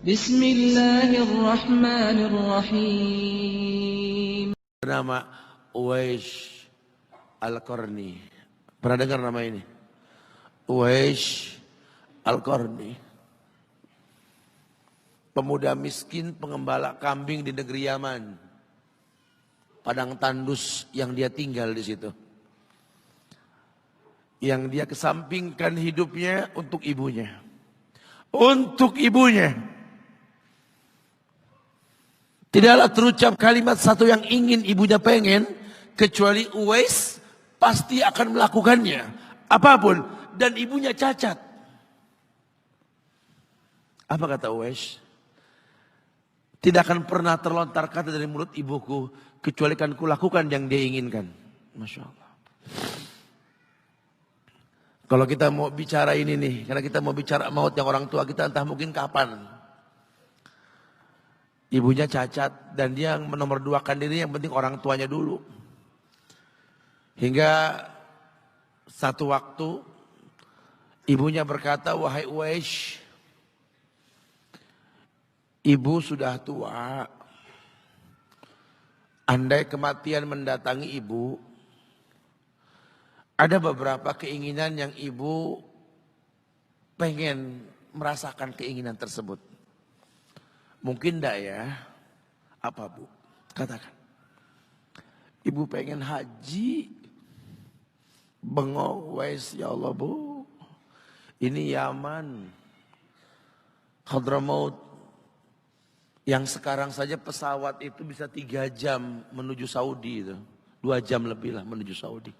Bismillahirrahmanirrahim. Nama Uwais Al-Qarni. Pernah dengar nama ini? Uwais Al-Qarni. Pemuda miskin pengembala kambing di negeri Yaman. Padang tandus yang dia tinggal di situ. Yang dia kesampingkan hidupnya untuk ibunya. Untuk ibunya. Tidaklah terucap kalimat satu yang ingin ibunya pengen. Kecuali Uwais pasti akan melakukannya. Apapun. Dan ibunya cacat. Apa kata Uwais? Tidak akan pernah terlontar kata dari mulut ibuku. Kecuali kan kulakukan yang dia inginkan. Masya Allah. Kalau kita mau bicara ini nih. Karena kita mau bicara maut yang orang tua kita entah mungkin kapan. Ibunya cacat. Dan dia menomorduakan diri yang penting orang tuanya dulu. Hingga satu waktu. Ibunya berkata, wahai Uwais. Ibu sudah tua. Andai kematian mendatangi ibu. Ada beberapa keinginan yang ibu pengen merasakan keinginan tersebut. Mungkin enggak ya? Apa bu? Katakan. Ibu pengen haji. Bengong Uwais, ya Allah bu. Ini Yaman. Hadramaut. Yang sekarang saja pesawat itu bisa 3 jam menuju Saudi itu. 2 jam lebih lah menuju Saudi.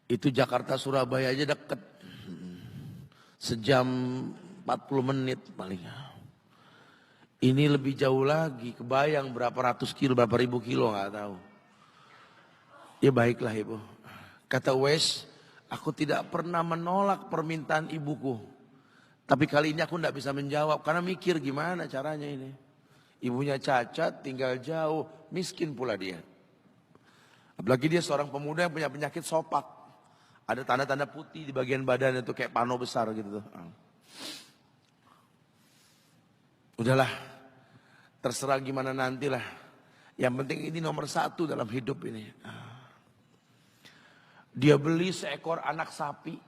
Itu Jakarta Surabaya aja deket. Sejam 40 menit paling. Ini lebih jauh lagi. Kebayang berapa ratus kilo, berapa ribu kilo gak tahu. Ya baiklah ibu. Kata Uwais, aku tidak pernah menolak permintaan ibuku. Tapi kali ini aku tidak bisa menjawab. Karena mikir gimana caranya ini. Ibunya cacat, tinggal jauh. Miskin pula dia. Apalagi dia seorang pemuda yang punya penyakit sopak. Ada tanda-tanda putih di bagian badan itu kayak pano besar gitu. Udahlah. Terserah gimana nantilah. Yang penting ini nomor 1 dalam hidup ini. Dia beli seekor anak sapi.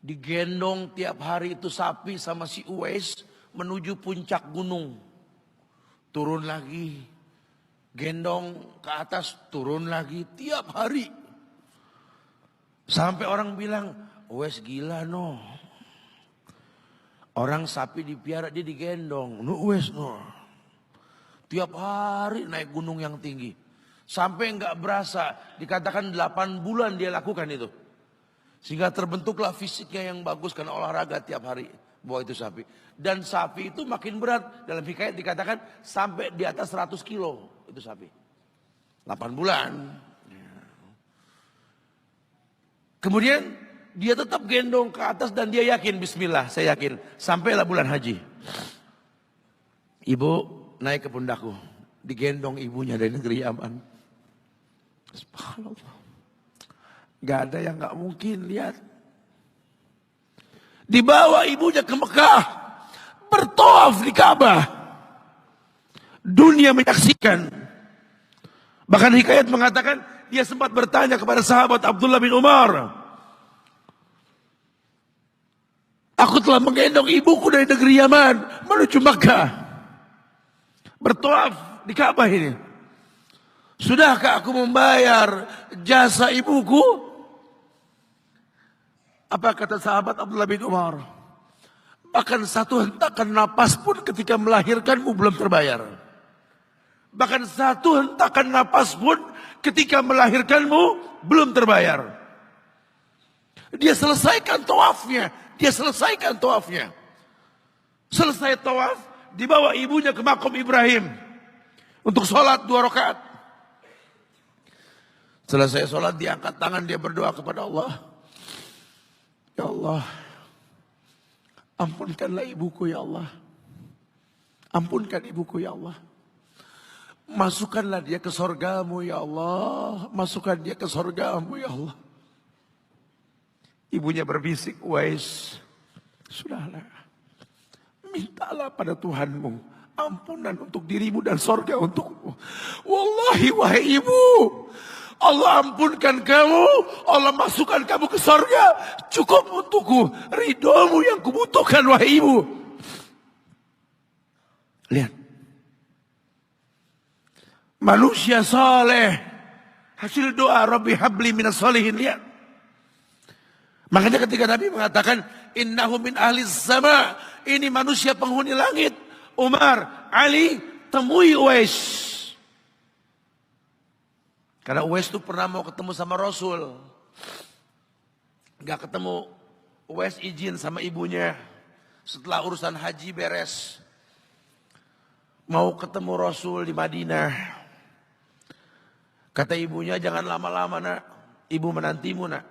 Digendong tiap hari itu sapi sama si Uwais menuju puncak gunung. Turun lagi. Gendong ke atas, turun lagi tiap hari. Sampai orang bilang, Uwais gila no. Orang sapi dipiara dia digendong. No Uwais no. Tiap hari naik gunung yang tinggi. Sampai enggak berasa, dikatakan 8 bulan dia lakukan itu. Sehingga terbentuklah fisiknya yang bagus karena olahraga tiap hari bawa itu sapi. Dan sapi itu makin berat. Dalam hikayat dikatakan sampai di atas 100 kilo itu sapi. 8 bulan. Kemudian dia tetap gendong ke atas dan dia yakin bismillah saya yakin. Sampailah bulan haji. Ibu naik ke pundakku. Digendong ibunya dari negeri Yaman. Subhanallah. Gak ada yang gak mungkin lihat. Dibawa ibunya ke Mekah. Bertawaf di Ka'bah. Dunia menyaksikan. Bahkan hikayat mengatakan. Dia sempat bertanya kepada sahabat Abdullah bin Umar. Aku telah menggendong ibuku dari negeri Yaman. Menuju Mekah. Bertawaf di Ka'bah ini. Sudahkah aku membayar jasa ibuku? Apa kata sahabat Abdullah bin Umar? Bahkan satu hentakan napas pun ketika melahirkanmu belum terbayar. Bahkan satu hentakan napas pun ketika melahirkanmu belum terbayar. Dia selesaikan tawafnya. Dia selesaikan tawafnya. Selesai tawaf, dibawa ibunya ke makom Ibrahim. Untuk sholat 2 rakaat. Selesai sholat diangkat tangan dia berdoa kepada Allah. Ya Allah, ampunkanlah ibuku ya Allah. Ampunkan ibuku ya Allah. Masukkanlah dia ke sorgamu ya Allah. Masukkan dia ke sorgamu ya Allah. Ibunya berbisik, Uwais, sudah ta'ala. Mintalah pada Tuhanmu ampunan untuk dirimu dan sorga untukmu. Wallahi wahai ibu, Allah ampunkan kamu, Allah masukkan kamu ke sorga, cukup untukku. Ridhomu yang kubutuhkan wahai ibu. Lihat. Manusia saleh, hasil doa Rabbi habli minas solihin. Lihat. Makanya ketika Nabi mengatakan innahu min ahli sama, ini manusia penghuni langit. Umar, Ali, temui Uwais. Karena Uwais itu pernah mau ketemu sama Rasul. Gak ketemu, Uwais izin sama ibunya. Setelah urusan haji beres. Mau ketemu Rasul di Madinah. Kata ibunya, jangan lama-lama nak. Ibu menantimu nak.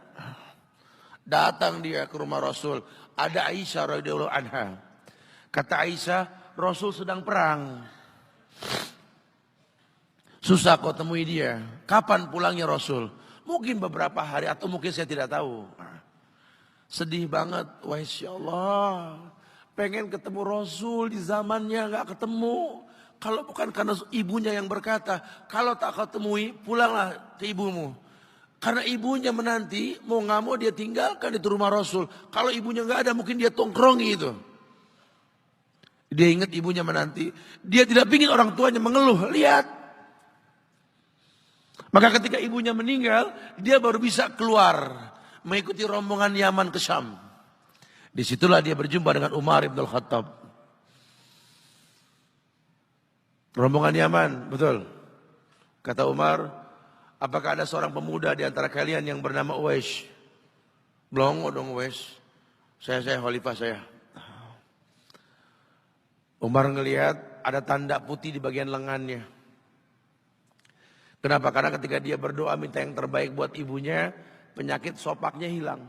Datang dia ke rumah Rasul. Ada Aisyah radhiyallahu anha. Kata Aisyah, Rasul sedang perang. Susah kau temui dia. Kapan pulangnya Rasul? Mungkin beberapa hari atau mungkin saya tidak tahu. Sedih banget. Wah insya Allah. Pengen ketemu Rasul di zamannya gak ketemu. Kalau bukan karena ibunya yang berkata, kalau tak kau temui pulanglah ke ibumu. Karena ibunya menanti, mau gak mau dia tinggalkan itu rumah Rasul. Kalau ibunya gak ada mungkin dia tongkrongi itu. Dia ingat ibunya menanti. Dia tidak ingin orang tuanya mengeluh. Lihat. Maka ketika ibunya meninggal, dia baru bisa keluar. Mengikuti rombongan Yaman ke Syam. Disitulah dia berjumpa dengan Umar ibn al-Khattab. Rombongan Yaman, betul. Kata Umar, apakah ada seorang pemuda di antara kalian yang bernama Uwais? Blongo dong Uwais. Saya khalifah saya. Umar ngelihat ada tanda putih di bagian lengannya. Kenapa? Karena ketika dia berdoa minta yang terbaik buat ibunya, penyakit sopaknya hilang.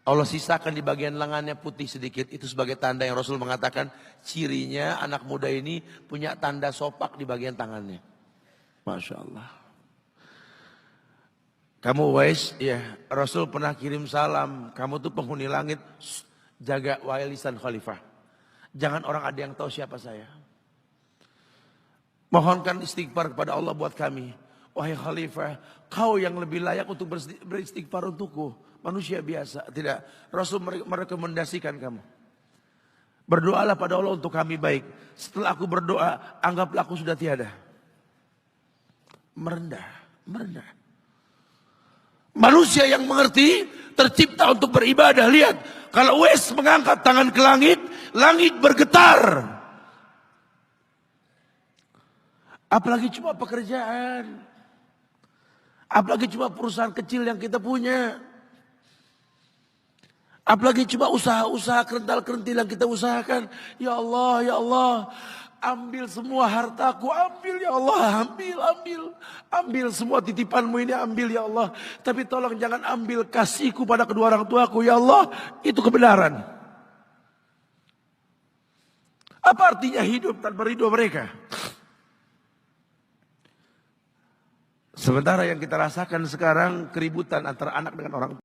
Allah sisakan di bagian lengannya putih sedikit. Itu sebagai tanda yang Rasul mengatakan cirinya anak muda ini punya tanda sopak di bagian tangannya. Masya Allah. Kamu Uwais, ya Rasul pernah kirim salam. Kamu tuh penghuni langit, jaga wahai lisan khalifah. Jangan orang ada yang tahu siapa saya. Mohonkan istighfar kepada Allah buat kami. Wahai khalifah, kau yang lebih layak untuk beristighfar untukku. Manusia biasa. Tidak. Rasul merekomendasikan kamu. Berdoalah pada Allah untuk kami baik. Setelah aku berdoa, anggaplah aku sudah tiada. Merendah. Manusia yang mengerti tercipta untuk beribadah. Lihat. Kalau Uwais mengangkat tangan ke langit, langit bergetar. Apalagi cuma pekerjaan. Apalagi cuma perusahaan kecil yang kita punya. Apalagi cuma usaha-usaha kerental-kerentil yang kita usahakan. Ya Allah, ambil semua hartaku, ambil ya Allah, ambil semua titipanmu ini, ambil ya Allah. Tapi tolong jangan ambil kasihku pada kedua orang tuaku, ya Allah, itu kebenaran. Apa artinya hidup tanpa ridho mereka? Sementara yang kita rasakan sekarang keributan antara anak dengan orang tua.